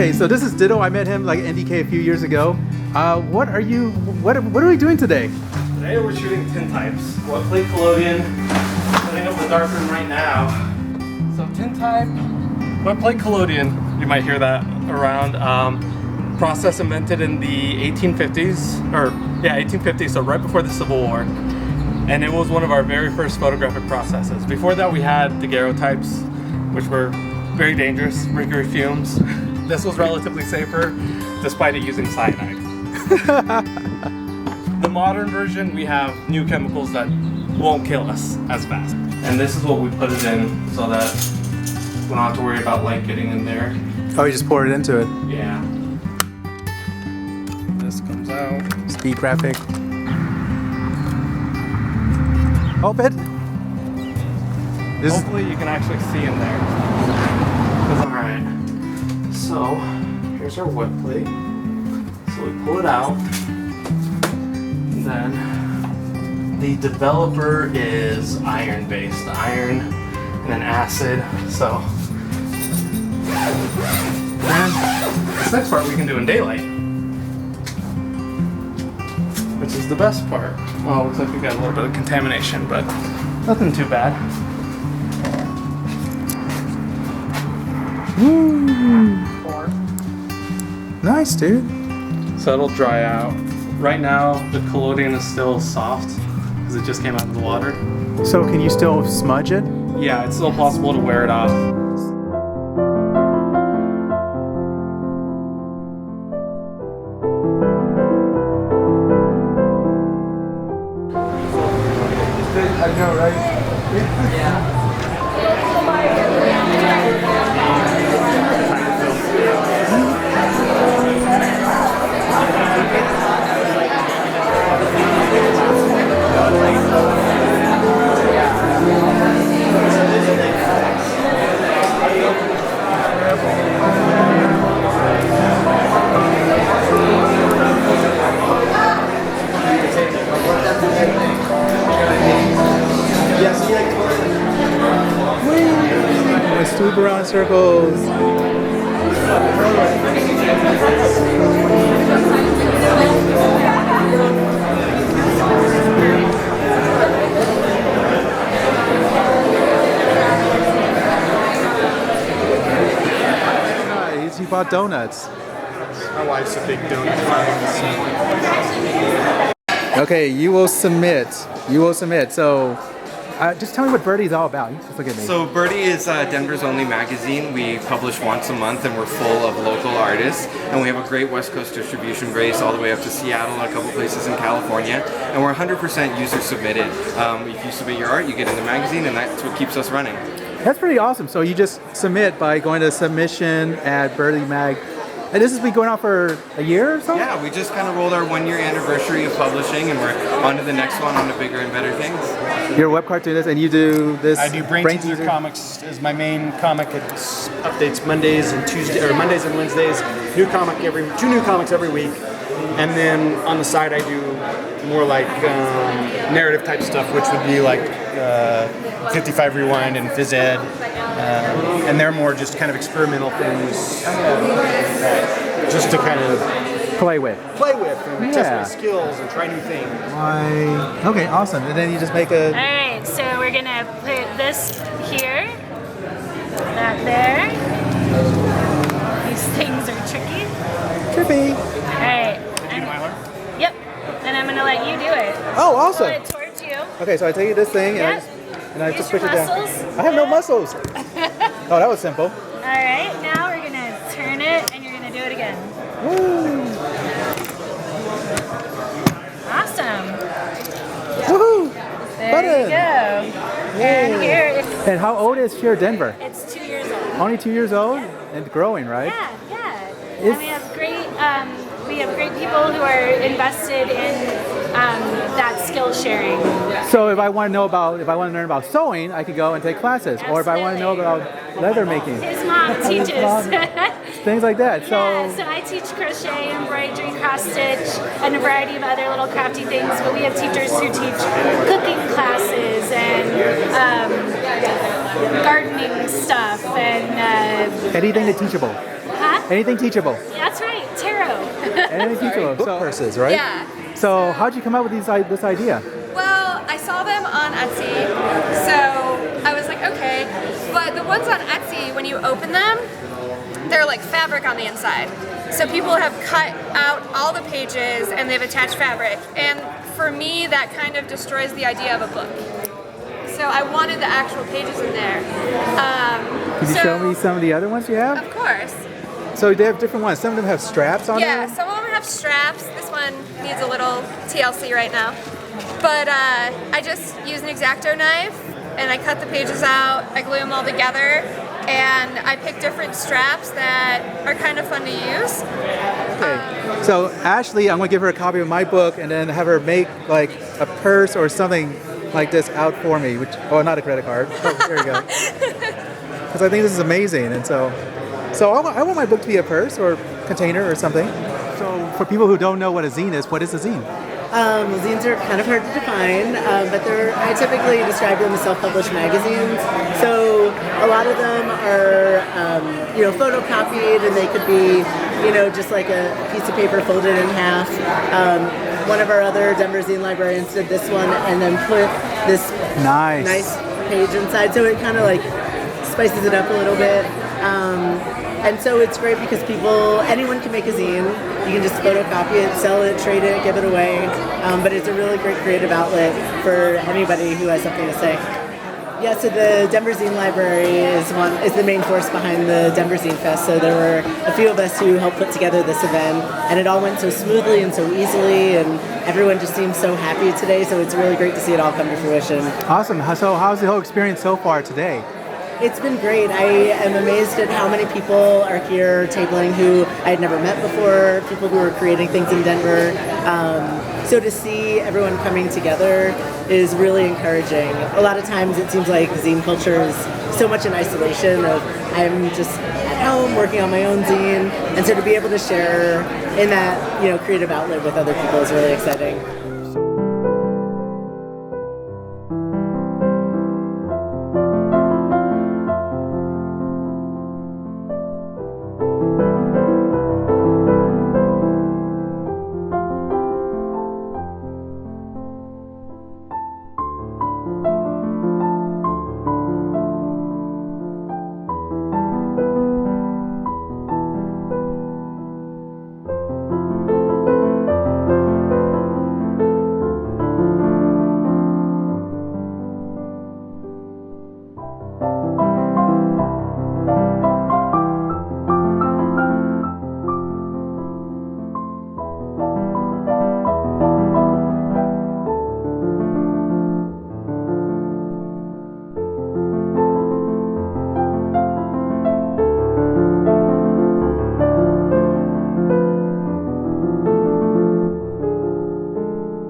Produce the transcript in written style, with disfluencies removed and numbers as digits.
Okay, so this is Ditto. I met him like NDK a few years ago. What are we doing today? Today we're shooting tintypes. Wetplate collodion. Setting up the darkroom right now. So tintype, wetplate collodion. You might hear that around. Process invented in the 1850s, 1850s, so right before the Civil War. And it was one of our very first photographic processes. Before that we had daguerreotypes, which were very dangerous, mercury fumes. This was relatively safer, despite it using cyanide. The modern version, we have new chemicals that won't kill us as fast. And this is what we put it in so that we don't have to worry about light getting in there. Oh, you just pour it into it. Yeah. This comes out. Speed graphic. Open. Hopefully you can actually see in there. Alright. So, here's our wet plate. So we pull it out. And then the developer is iron based. Iron and then acid. So then this next part we can do in daylight. Which is the best part. Well, looks like we got a little bit of contamination, but nothing too bad. Woo. Nice, dude. So it'll dry out. Right now, the collodion is still soft because it just came out of the water. So can you still smudge it? Yeah, it's still possible to wear it off. I know, right? Yeah. Swoop around circles. Nice, he bought donuts. My wife's a big donut fan. Okay, you will submit. You will submit. So. Just tell me what Birdie's all about. You just look at me. So Birdie is Denver's only magazine. We publish once a month and we're full of local artists. And we have a great West Coast distribution base all the way up to Seattle and a couple places in California. And we're 100% user submitted. If you submit your art, you get in the magazine, and that's what keeps us running. That's pretty awesome. So you just submit by going to submission at Birdie Mag. And this has been going on for a year or so? Yeah, we just kind of rolled our 1-year anniversary of publishing, and we're on to the next one, on to bigger and better things. You're a web cartoonist, and you do this. I do Brain Teaser Comics as my main comic. It updates Mondays and Mondays and Wednesdays. Two new comics every week, and then on the side I do more like narrative type stuff, which would be like 55 Rewind and Phys Ed, and they're more just kind of experimental things, just to kind of play with and test my skills and try new things. Okay, awesome. And then you just make a... Alright, so we're gonna put this here, that there. These things are tricky. Trippy. Alright. Yep. And I'm gonna let you do it. Oh, awesome. Pull it towards you. Okay, so I take this thing Yep. and I Use just your push it down. muscles. I have no muscles. Oh, that was simple. Alright, now we're gonna turn it and you're gonna do it again. Woo. Awesome. Woohoo. There you go. And here it's... And how old is Sheer Denver? It's 2 years old. Only 2 years old? Yeah. And growing, right? Yeah. And we have great people who are invested in that skill sharing. So if I want to learn about sewing, I could go and take classes. Absolutely. Or if I want to know about leather making. His mom teaches. Things like that. So I teach crochet, embroidery, cross stitch, and a variety of other little crafty things. But we have teachers who teach cooking classes and gardening stuff and anything that's teachable. Huh? Anything teachable. That's right, tarot. Anything teachable. Book purses, right? Yeah. So how'd you come up with this idea? Well, I saw them on Etsy, so I was like, okay. But the ones on Etsy, when you open them, they're like fabric on the inside. So people have cut out all the pages and they've attached fabric. And for me, that kind of destroys the idea of a book. So I wanted the actual pages in there. Can you show me some of the other ones you have? Of course. So they have different ones. Some of them have straps on Yeah, them. some of them have straps. This one needs a little TLC right now. But I just use an X-Acto knife and I cut the pages out, I glue them all together, and I pick different straps that are kind of fun to use. Okay. So Ashley, I'm gonna give her a copy of my book and then have her make like a purse or something like this out for me. Not a credit card. Oh, there you go. Because I think this is amazing, and so I want my book to be a purse or container or something. So for people who don't know what a zine is, what is a zine? Zines are kind of hard to define, but I typically describe them as self-published magazines. So a lot of them are, photocopied, and they could be, just like a piece of paper folded in half. One of our other Denver zine librarians did this one, and then put this nice page inside, so it kind of like spices it up a little bit. And so it's great because anyone can make a zine. You can just photocopy it, sell it, trade it, give it away. But it's a really great creative outlet for anybody who has something to say. Yeah, so the Denver Zine Library is the main force behind the Denver Zine Fest. So there were a few of us who helped put together this event, and it all went so smoothly and so easily, and everyone just seems so happy today. So it's really great to see it all come to fruition. Awesome. So how's the whole experience so far today? It's been great. I am amazed at how many people are here tabling who I had never met before, people who are creating things in Denver. So to see everyone coming together is really encouraging. A lot of times it seems like zine culture is so much in isolation of I'm just at home working on my own zine, and so to be able to share in that creative outlet with other people is really exciting.